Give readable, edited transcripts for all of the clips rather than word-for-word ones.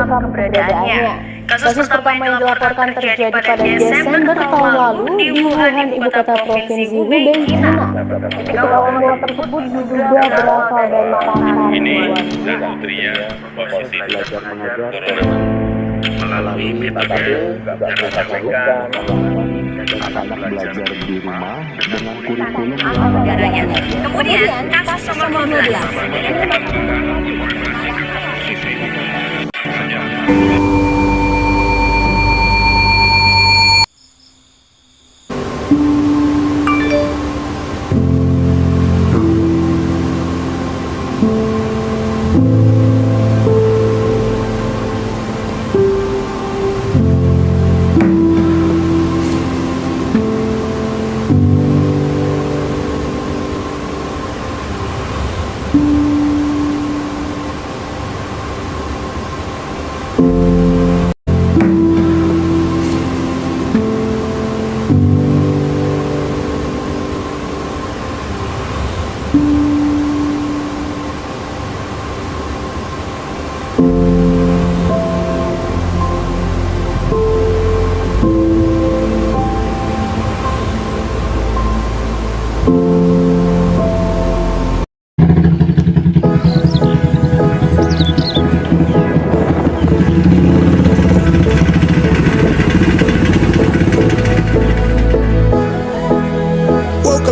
keberadaannya. Kasus pertama yang dilaporkan terjadi pada Desember tahun lalu di Wuhan, ibu kota provinsi Hubei, China. Ketahuan tersebut diduga berasal dari pasar. Ini Putria posisi belajar mengajar melalui metode yang disampaikan anak belajar di rumah dengan kurikulum yang Kemudian kasus nomor 12.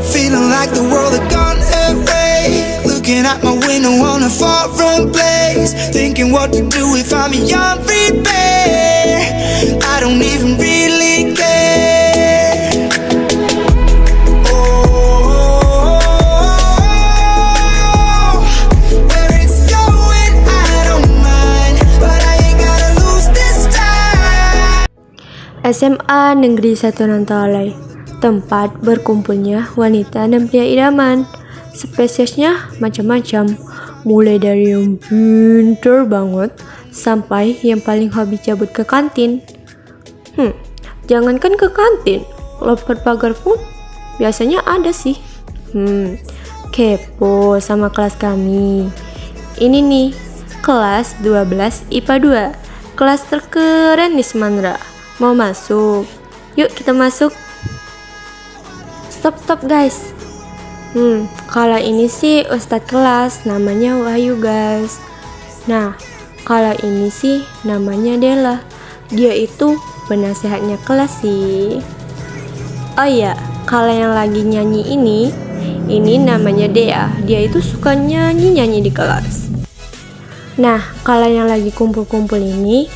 Feeling like the world had gone away. Looking out my window on a foreign place, thinking what to do if I'm beyond repair. I don't even really care. Oh, where it's going I don't mind, but I ain't gotta lose this time. SMA Negeri 1 Nantolai, tempat berkumpulnya wanita dan pria idaman. Spesiesnya macam-macam, mulai dari yang pinter banget sampai yang paling hobi cabut ke kantin. Jangankan ke kantin, lompat pagar pun biasanya ada sih. Kepo sama kelas kami. Ini nih, kelas 12 IPA 2, kelas terkeren di Semandra. Mau masuk? Yuk kita masuk. Stop guys. Kalau ini sih ustadz kelas, namanya Wahyu guys. Nah, kalau ini sih namanya Della. Dia itu penasehatnya kelas sih. Oh iya, kalau yang lagi nyanyi ini namanya Dea. Dia itu suka nyanyi di kelas. Nah, kalau yang lagi kumpul-kumpul ini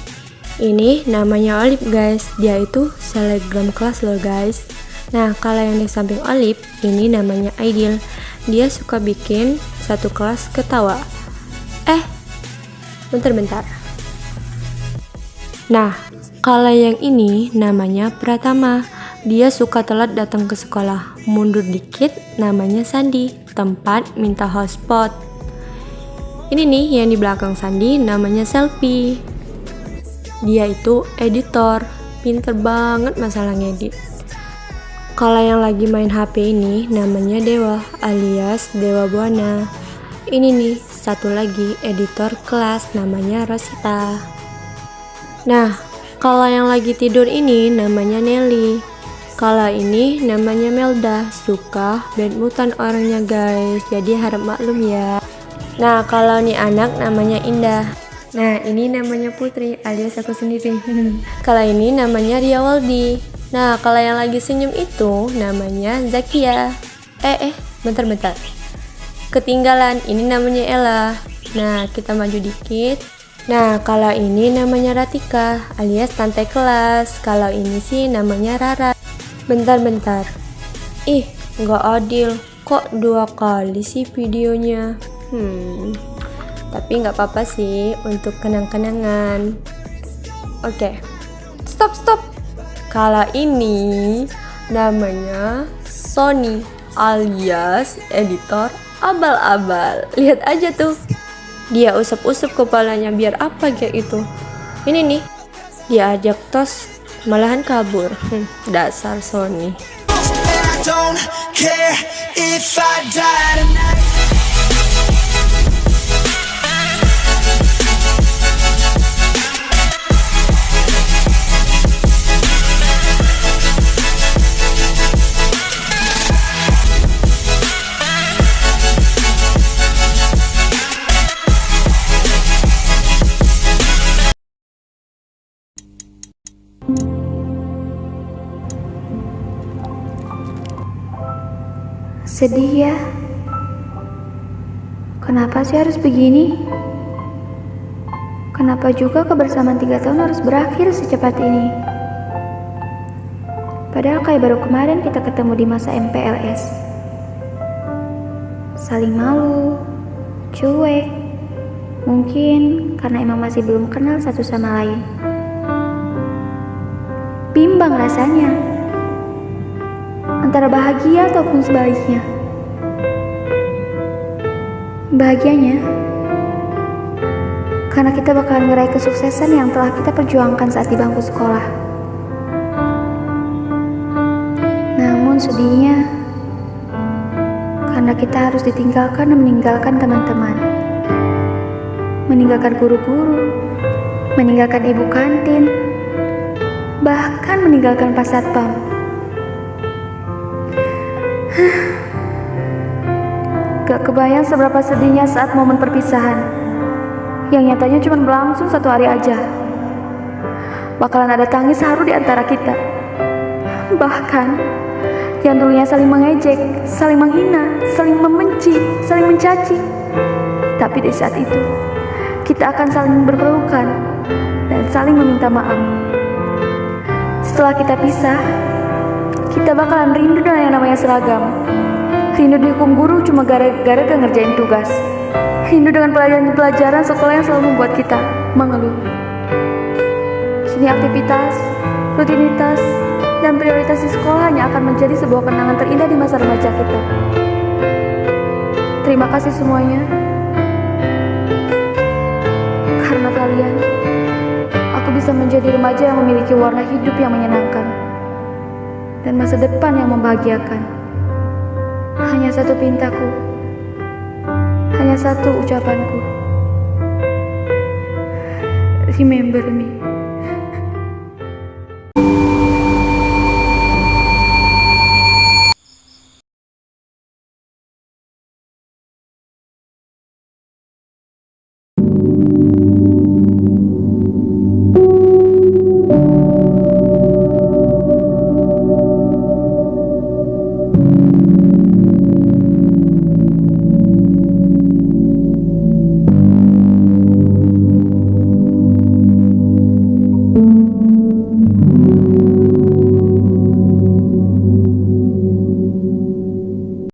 namanya Olip guys. Dia itu selebgram kelas loh guys. Nah, kalau yang di samping Olip, ini namanya Aidil. Dia suka bikin satu kelas ketawa. Bentar. Nah, kalau yang ini namanya Pratama. Dia suka telat datang ke sekolah. Mundur dikit, namanya Sandi, tempat minta hotspot. Ini nih yang di belakang Sandi namanya Selfie. Dia itu editor, pinter banget masalah ngedit. Kalau yang lagi main HP ini namanya Dewa alias Dewa Buana. Ini nih satu lagi editor kelas namanya Rosita. Nah, kalau yang lagi tidur ini namanya Nelly. Kalau ini namanya Melda, suka badminton orangnya guys. Jadi harap maklum ya. Nah, kalau nih anak namanya Indah. Nah, ini namanya Putri alias aku sendiri. Kalau ini namanya Riawaldi. Nah, kalau yang lagi senyum itu namanya Zakia. Bentar. Ketinggalan, ini namanya Ella. Nah, kita maju dikit. Nah, kalau ini namanya Ratika alias tante kelas. Kalau ini sih namanya Rara. Bentar. Nggak adil. Kok 2 kali sih videonya? Tapi nggak apa-apa sih untuk kenang-kenangan. Oke. Stop. Kalau ini namanya Sony alias editor abal-abal. Lihat aja tuh. Dia usap-usap kepalanya biar apa kayak itu. Ini nih, dia ajak tos malahan kabur. Dasar Sony. Sedih ya? Kenapa sih harus begini? Kenapa juga kebersamaan 3 tahun harus berakhir secepat ini? Padahal kayak baru kemarin kita ketemu di masa MPLS. Saling malu, cuek. Mungkin karena emang masih belum kenal satu sama lain. Bimbang rasanya. Antara bahagia ataupun sebaliknya. Bahagianya karena kita bakalan ngeraih kesuksesan yang telah kita perjuangkan saat di bangku sekolah. Namun sedihnya karena kita harus ditinggalkan dan meninggalkan teman-teman, meninggalkan guru-guru, meninggalkan ibu kantin, bahkan meninggalkan Pak Satpam. Gak kebayang seberapa sedihnya saat momen perpisahan yang nyatanya cuma berlangsung 1 hari aja. Bakalan ada tangis haru di antara kita. Bahkan yang dulunya saling mengejek, saling menghina, saling membenci, saling mencaci. Tapi di saat itu kita akan saling berpelukan dan saling meminta maaf. Setelah kita pisah, kita bakalan rindu dengan yang namanya seragam. Rindu dihukum guru cuma gara-gara gak ngerjain tugas. Rindu dengan pelajaran sekolah yang selalu membuat kita mengeluh. Kini aktivitas, rutinitas, dan prioritas di sekolah hanya akan menjadi sebuah kenangan terindah di masa remaja kita. Terima kasih semuanya. Karena kalian, aku bisa menjadi remaja yang memiliki warna hidup yang menyenangkan dan masa depan yang membahagiakan. Hanya satu pintaku, hanya satu ucapanku. Remember me.